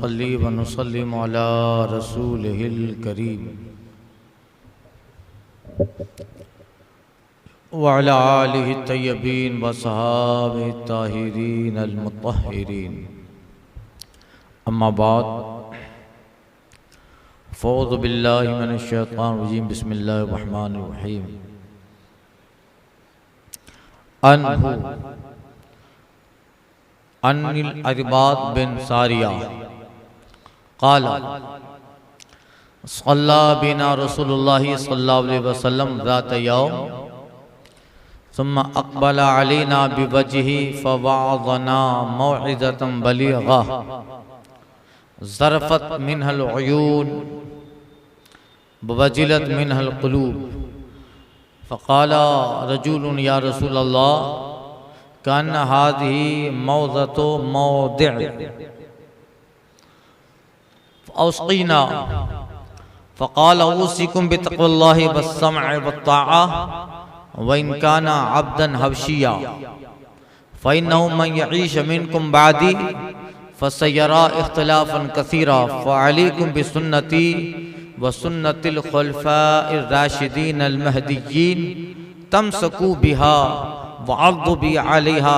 नुसल्ली व नुसल्लिम अला रसूलिहिल करीम व अला आलिहि तय्यबीन व सहाबिहि ताहिरीन अल मुत्तहहिरीन। अम्मा बाद फ़ऊज़ु बिल्लाहि मिनश शैतानिर रजीम। बिस्मिल्लाहिर रहमानिर रहीम। अन्हु अनिल अरबाद बिन सारिया क़ाल सल्ला बिना रसूलुल्लाहि सल्लल्लाहु अलैहि वसल्लम ज़ात यौम सुम्मा अक़बला अलैना बिवजही फ़वअज़ना मौइज़तन बलीग़ा ज़रफ़त मिनहल उयून ववजिलत मिनहल क़ुलूब। फ़क़ाला रजुलुन या रसूलल्लाह कान्ना हाज़िही मौज़तु मौदिअ फ़अस्क़ीना। फ़क़ाला औसिकुम बितक़वल्लाहि वस्समअ वत्ताअह व इन काना अब्दन हबशिया फ़इन्नहु मन यईश मिनकुम बादी फ़सयरा इख्तिलाफ़न कसीरा फ़अलैकुम बिसुन्नती व सुन्नतिल खुलफ़ाइर राशिदीन अल महदिय्यीन तमसकू बिहा वअद्दू बि अलैहा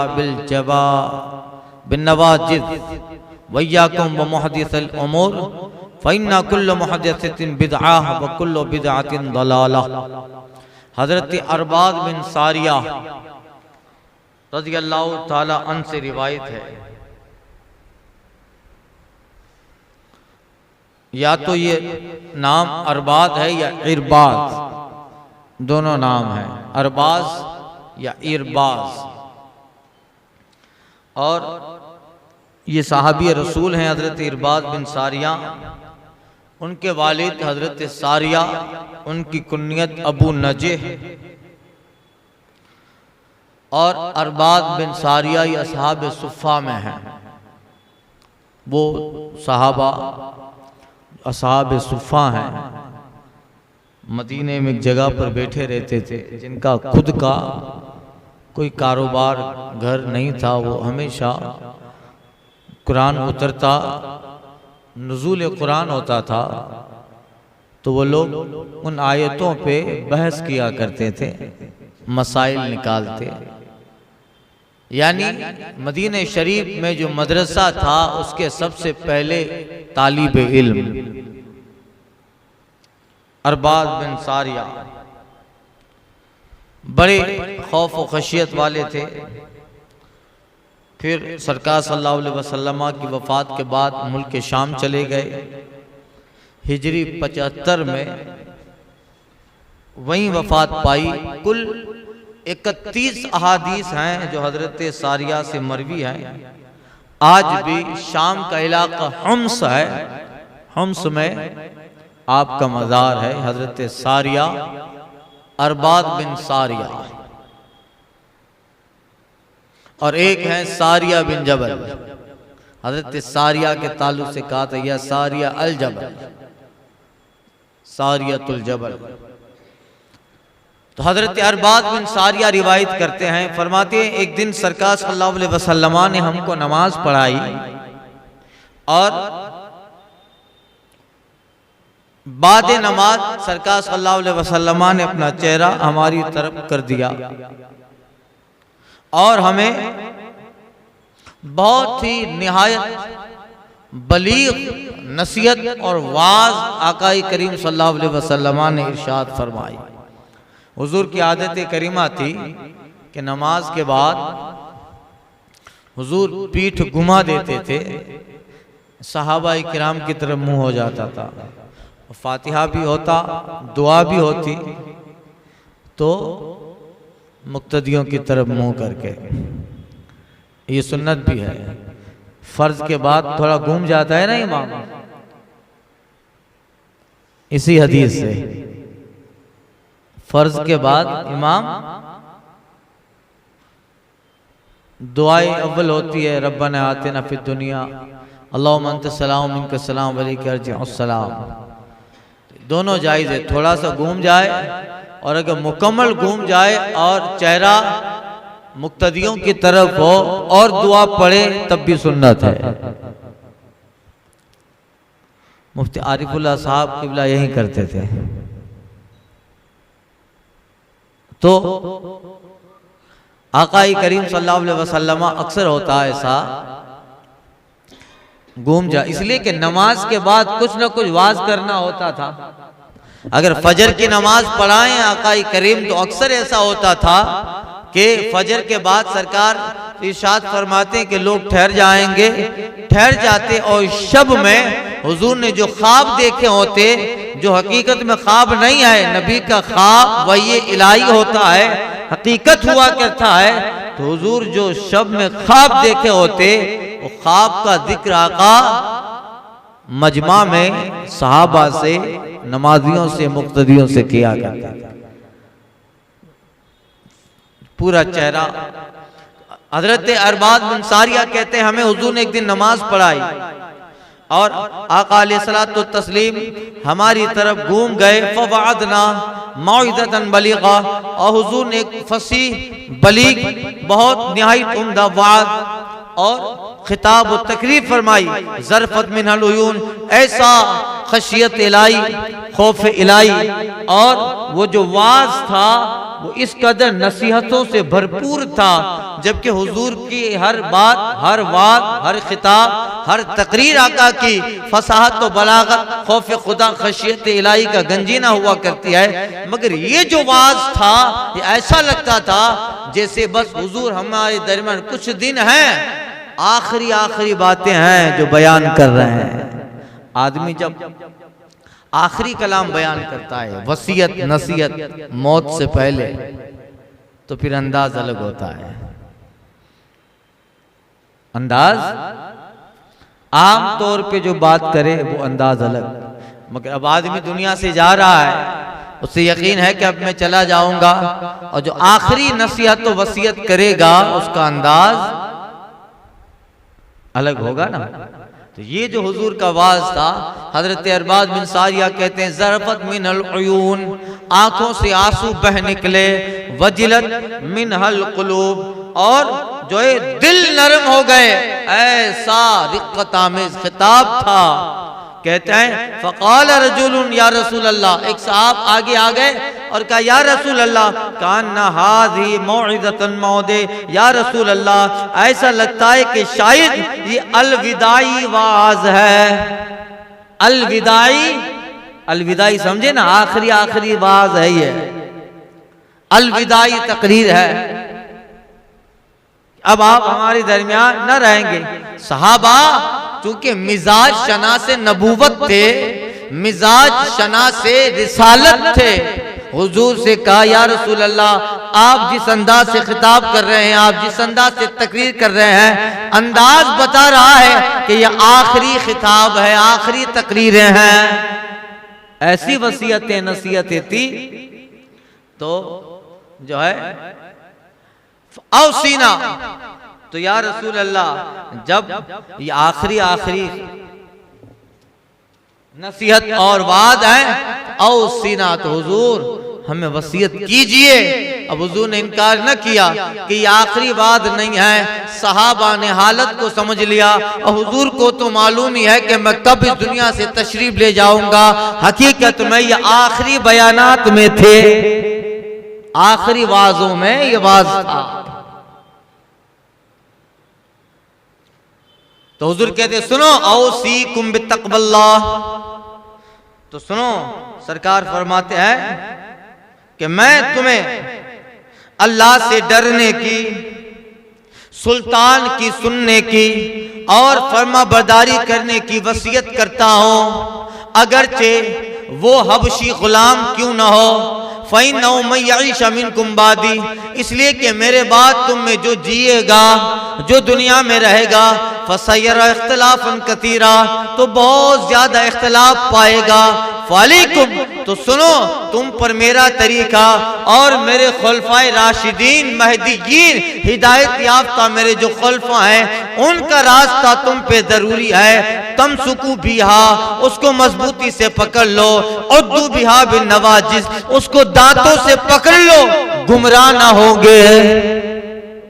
बिन्नवाजिज़ वइय्याकुम व मुहदिसल उमूर फ़इन्ना कुल्लु मुहदिसतिन बिदअह व कुल्लु बिदअतिन दलालह। हज़रत अरबाद बिन सारिया रज़ियल्लाहु ताला अन्हु से रिवायत है, या तो ये नाम अरबाद है या इरबाज, दोनों नाम हैं, अरबाज या इरबाज। और ये सहाबी रसूल हैं हज़रत इरबाद बिन सारिया। उनके वालिद हज़रत सारिया, उनकी कुन्नियत अबू नजह, और अरबाद बिन सारिया ये असहाब सुफ़ा में हैं। वो सहाबा असहाब सुफ़ा हैं, मदीने में एक जगह पर बैठे रहते थे, जिनका खुद का कोई कारोबार घर नहीं था। वो हमेशा कुरान उतरता, नुज़ूल कुरान होता था, तो वो लोग उन आयतों पे बहस किया करते थे, मसाइल निकालते। यानी मदीने शरीफ में जो मदरसा था उसके सबसे पहले तालिब इल्म अरबाद बिन सारिया बड़े खौफ व खशियत वाले थे। फिर सरकार सल्लल्लाहु अलैहि वसल्लम की वफ़ात के बाद मुल्क शाम चले गए। हिजरी 75 में वहीं वफ़ात पाई। कुल 31 अहादीस हैं जो हज़रत सारिया से मरवी हैं। आज भी शाम का इलाका हम्स है, हम्स में आपका मज़ार है हज़रत सारिया अरबाद बिन सारिया, और एक है सारिया बिन जबल। हज़रत सारिया के ताल्लुक़ से कहा था या सारिया अल जबल, सारियतुल जबल। तो हज़रत अरबाद बिन सारिया रिवायत करते हैं, फरमाते हैं एक दिन सरकार सल्लल्लाहु अलैहि वसल्लम ने हमको नमाज पढ़ाई और बाद नमाज सरकार सल्लल्लाहु अलैहि वसल्लम ने अपना चेहरा हमारी तरफ कर दिया और हमें बहुत ही निहायत बलीग नसीहत और वाज आकाई करीम सल्लल्लाहु अलैहि वसल्लम ने इरशाद फरमाई। हुजूर की आदत करीमा थी कि नमाज के बाद हुजूर पीठ घुमा देते थे, सहाबा किराम की तरफ मुंह हो जाता था, फातिहा भी होता, दुआ भी होती, तो मुक्तदियों की तरफ मुंह करके। ये सुन्नत भी है। फर्ज के बाद थोड़ा घूम जाता है ना इमाम, इसी हदीस से फर्ज के बाद इमाम दुआए अव्वल होती है, रब्बना आतिना फिद दुनिया अल्लाहुम्मा अंत सलाम मिनका सलाम अलैका अर्जिउस सलाम। दोनों जायज़ है, थोड़ा सा घूम जाए और अगर मुकम्मल घूम जाए और चेहरा मुक्तदियों की तरफ हो और दुआ पढ़े तब भी सुन्नत है। मुफ्ती आरिफुल्लाह साहब क़िबला यही करते थे। तो आका करीम सल्लल्लाहु अलैहि वसल्लम अक्सर होता है ऐसा घूम जा, इसलिए कि नमाज के बाद कुछ ना कुछ वाज करना होता था। अगर फजर की नमाज पढ़ाएं आका करीम तो अक्सर ऐसा होता था कि फजर के बाद सरकार इरशाद फरमाते हैं कि लोग ठहर जाएंगे, ठहर जाते और शब में हुजूर ने जो ख्वाब देखे होते, जो हकीकत में ख्वाब नहीं है, नबी का ख्वाब वही इलाही होता है, हकीकत हुआ करता है। तो हुजूर जो शब में ख्वाब देखे होते, वो ख्वाब का जिक्र आका मजमा में सहाबा से, नमाजियों से, मुक्तदियों से किया करता था। पूरा चेहरा। हजरत अरबाज बिन सारिया कहते हैं हमें हुजूर ने एक दिन नमाज पढ़ाई और आका अलैहिस्सलातु तस्लीम हमारी तरफ घूम गए। फवअदना मौइज़तन बलीगा, और हुजूर ने एक फसीह बलीग बहुत निहायत उम्दा वाद और खिताब और तकरीर फरमाई। ज़रफ़त मिनल उयून, ऐसा खशियत इलाही, खौफ इलाही, और वो जो वाज था वो इस कदर नसीहतों से भरपूर था, जबकि हुजूर की हर बात, हर वाद, हर खिताब, हर तकरीर आका की फसाहत और बलागत, खौफ खुदा, खशियत इलाही का गंजीना हुआ करती है। मगर ये जो वाज था ये ऐसा लगता था जैसे बस हुजूर हमारे दरमियान कुछ दिन हैं, आखिरी आखिरी बातें हैं जो बयान कर रहे हैं। आदमी जब आखिरी कलाम बयान करता है, वसीयत नसीहत मौत से पहले, तो फिर अंदाज अलग होता है। अंदाज आम तौर पे जो बात करे वो अंदाज अलग, मगर अब आदमी दुनिया से जा रहा है, उसे यकीन है कि अब मैं चला जाऊंगा, और जो आखिरी नसीहत तो वसीयत करेगा उसका अंदाज अलग होगा ना। तो ये जो हुजूर का वाज था, हजरत अरबाज बिन सारिया कहते हैं ज़रफ़त मिनल उयून, आंखों से आंसू बह निकले, वजिलत मिनहल कुलूब, और जो है दिल नरम हो गए। ऐसा रिक़्क़त आमेज़ खिताब था। कहते हैं फ़क़ाल रजुलुन या रसूल अल्लाह, एक साहब आगे आ गए और कहा या रसूल अल्लाह, कान्ना हाज़ी मौइज़तुन मौदे, या रसूल अल्लाह ऐसा लगता है कि शायद ये अलविदाई वाज है। अलविदाई, अलविदाई समझे ना, आखिरी आखिरी वाज है ये, अलविदाई तकरीर है। अब आप हमारे दरमियान न रहेंगे। सहाबा चूंकि मिजाज शना से नबूवत थे, मिजाज शना से रिसालत थे, हुजूर से कहा या रसूल अल्लाह, आप जिस अंदाज से खिताब कर रहे हैं, आप जिस अंदाज से तकरीर कर रहे हैं, अंदाज बता रहा है कि यह आखिरी खिताब है, आखिरी तकरीरें हैं। ऐसी वसीयतें नसीहतें थी। तो जो है औसीना, तो या रसूल अल्लाह जब ये आखिरी आखिरी नसीहत और वाद है, औसीना, तो हुजूर हमें वसीयत कीजिए। अब हुजूर ने इनकार न किया कि ये आखिरी वाद नहीं है। सहाबा ने हालत को समझ लिया, और हुजूर को तो मालूम ही है कि मैं कब इस दुनिया से तशरीफ ले जाऊंगा। हकीकत में ये आखिरी बयानात में थे, आखिरी वाजों में ये वाज था। तो हुजूर कहते सुनो औसीकुम बितक़वल्लाह, तो सुनो, सरकार फरमाते हैं कि मैं तुम्हें अल्लाह से डरने की, सुल्तान की सुनने की और फर्माबरदारी करने की वसीयत करता हूं, अगरचे वो हबशी गुलाम क्यों न हो। फ़इन्नहु मन यईश मिनकुम बादी, इसलिए कि मेरे बाद तुम में जो जिएगा, जो दुनिया में रहेगा, फसयरा इख्तिलाफन कतीरा, तो बहुत ज्यादा इख्तिलाफ पाएगा। फालिकुम, तो सुनो, तुम पर मेरा तरीका और मेरे खुलफाए राशिदीन महदीयीन हिदायत याफ्ता मेरे जो खुलफा हैं उनका रास्ता तुम पे जरूरी है। तम सुकू बिहा, उसको मजबूती से पकड़ लो। उद्दू बिहा बिन नवाजिस, उसको दांतों से पकड़ लो, गुमराह ना होगे,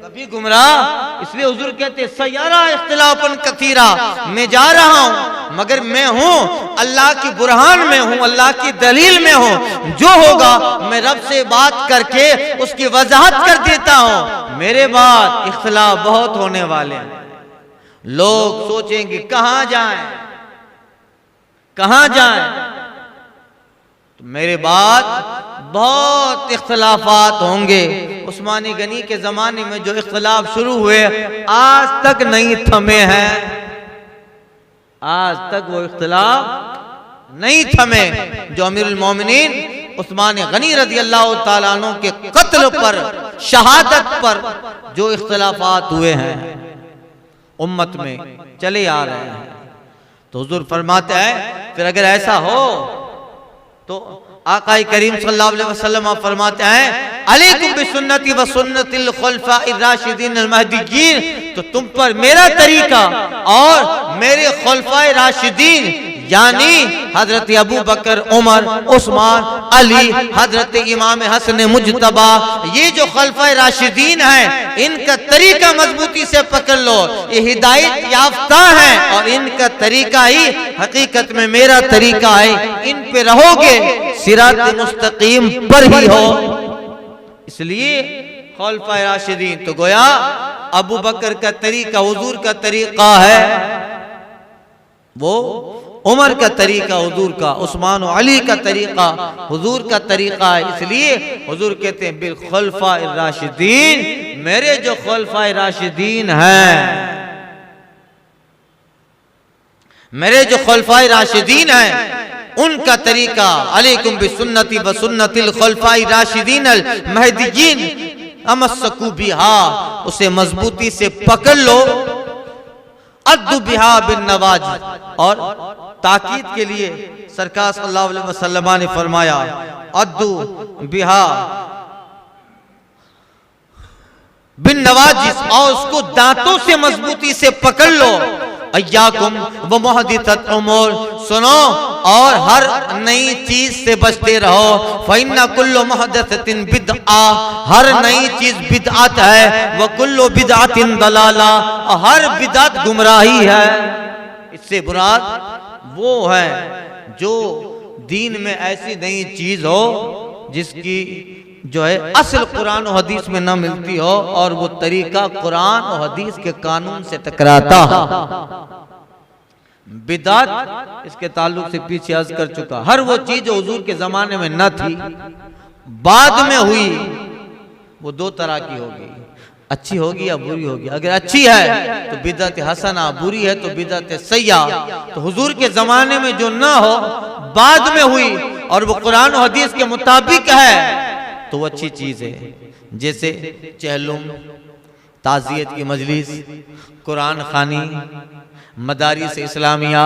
कभी भी गुमराह। इसलिए हुजूर कहते सयारा इख्तिलाफन कथीरा, मैं जा रहा हूं मगर मैं हूं अल्लाह की बुरहान में हूं, अल्लाह की दलील में हूं। जो होगा मैं रब से बात करके उसकी वजाहत कर देता हूं। मेरे बाद इख्तिलाफ बहुत होने वाले हैं। लोग सोचेंगे कहां जाएं कहां जाएं, तो मेरे बाद बहुत इख्तिलाफात होंगे। उस्मानी गनी के जमाने में जो इख्तिलाफ शुरू हुए आज तक नहीं थमे हैं, आज तक वो इख्तिलाफ नहीं थमे। जो अमीरुल मोमिनीन उस्मान गनी रज़ी अल्लाह ताला अन्हु के कत्ल पर, शहादत पर जो इख्तिलाफात हुए हैं उम्मत में चले आ रहे हैं। तो हुजूर फरमाते हैं फिर अगर ऐसा हो तो आका करीम सल्लल्लाहु अलैहि वसल्लम फरमाते हैं अलैकुम बिसुन्नती व सुन्नतिल खुलफाइर राशिदीन अल महदीयीन, तो तुम पर मेरा तरीका और मेरे खुलफाए राशिदीन यानी हजरत अबू बकर, उमर, उस्मान, अली, हजरत इमाम हसन मुज्तबा, ये जो खुलफाए राशिदीन हैं इनका तरीका मजबूती से पकड़ लो। ये हिदायत याफ्ता हैं और इनका तरीका ही हकीकत में मेरा तरीका है। इन पे रहोगे सिरात मुस्तकीम पर ही हो। इसलिए खुलफाए राशिदीन तो गोया अबू बकर का तरीका हुजूर का तरीका है, वो उमर का तरीका हुजूर का, उस्मान और अली का तरीका हुजूर का तरीका है। इसलिए हुजूर कहते हैं बिल खुलफाए राशिदीन, मेरे जो खुलफाए राशिदीन हैं, मेरे जो खुलफाए राशिदीन हैं उनका तरीका अलैकुम बिसुन्नती व सुन्नतिल खुलफाए राशिदीन अल महदीयीन अमस्सकू बिहा, उसे मजबूती से पकड़ लो। अद्दु बिहा बिन नवाज, और ताकीद के लिए सरकार सल्लल्लाहु अलैहि वसल्लम ने फरमाया अद्दु बिहा बिन नवाजिस, और उसको दांतों से मजबूती से पकड़ लो। अय्याकुम व मुहदिसत उमूर, सुनो और हर नई चीज से बचते रहो। फइन्ना कुल्लु मुहदसतिन बिदअ, हर नई चीज बिदअत है। व कुल्लु बिदअतिन दलाला, हर बिदअत गुमराही है। इससे मुराद वो है जो दीन में ऐसी नई चीज हो जिसकी जो है असल कुरान और हदीस में ना मिलती हो और वो तरीका कुरान और हदीस के कानून से टकराता। बिदात इसके ताल्लुक से पीछे अर्ज कर चुका, हर वो चीज जो हुजूर के जमाने में न थी बाद में हुई वो दो तरह की होगी, अच्छी होगी या बुरी होगी। अगर अच्छी है तो बिदअत हसना, बुरी है तो बिदअत सय्या। तो हुजूर के जमाने में जो ना हो बाद में हुई और वो कुरान और हदीस के मुताबिक है तो वो अच्छी चीज है। जैसे चहलुम, ताज़ियत की मजलिस, कुरान खानी, मदारिस इस्लामिया,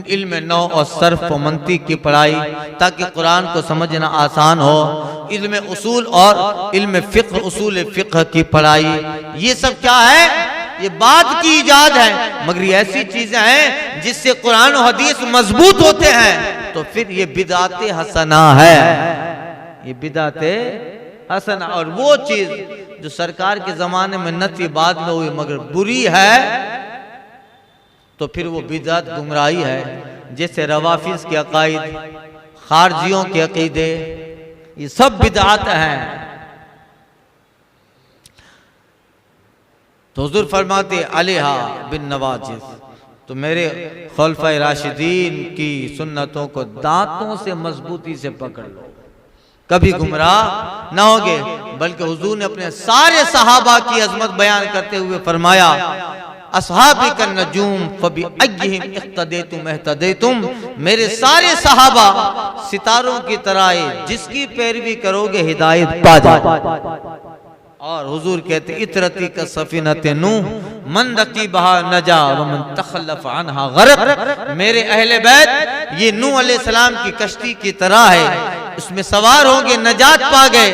इल्म नौ और सर्फ और मंतिक की पढ़ाई ताकि कुरान को समझना आसान हो, इल्म उसूल और इल्म फिक्र, उसूल फिक्र की पढ़ाई, ये सब क्या है? ये बाद की इजाद है। मगर ये ऐसी चीजें हैं जिससे कुरान और हदीस मजबूत होते हैं। तो फिर ये बिदअत हसना है, ये बिदअत हसना। और वो चीज जो सरकार के जमाने में न थी बाद में हुई मगर बुरी है तो फिर वो बिदअत गुमराही है। जैसे रवाफिज के अकायद, खारजियों के अकीदे, ये सब बिदअत हैं। तो हुजूर फरमाते अलैहा बिन नवाजिस, तो मेरे खुलफाए राशिदीन की सुन्नतों को दांतों से मजबूती से पकड़ लो, कभी गुमराह ना होगे। बल्कि हुजूर ने अपने सारे सहाबा की अजमत बयान करते हुए फरमाया अस्हाबी का नजूम फबी अय्यहिम इख्तदैतुम इह्तदैतुम, मेरे सारे सहाबा सितारों की तरह जिसकी पैरवी करोगे हिदायत पा जाओगे। और हुजूर कहते इतरती का सफीनत नूह मन रकीबहा नजा व मन तखल्लफ अन्हा गरक, मेरे अहले बैत ये नूह अलैहिस्सलाम की कश्ती की तरह है, उसमें सवार होंगे नजात पा गए,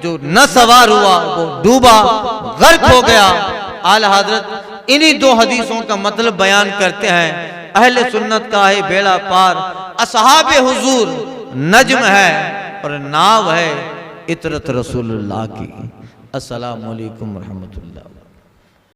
जो न सवार हुआ वो डूबा गर्क हो गया। आला हजरत इन्हीं दो हदीसों का मतलब बयान करते हैं। अहले सुन्नत का है बेड़ा पार, असहाबे हुजूर नज्म है और नाव है इतरत रसूलुल्लाह की। अस्सलामु अलैकुम रहमतुल्लाह।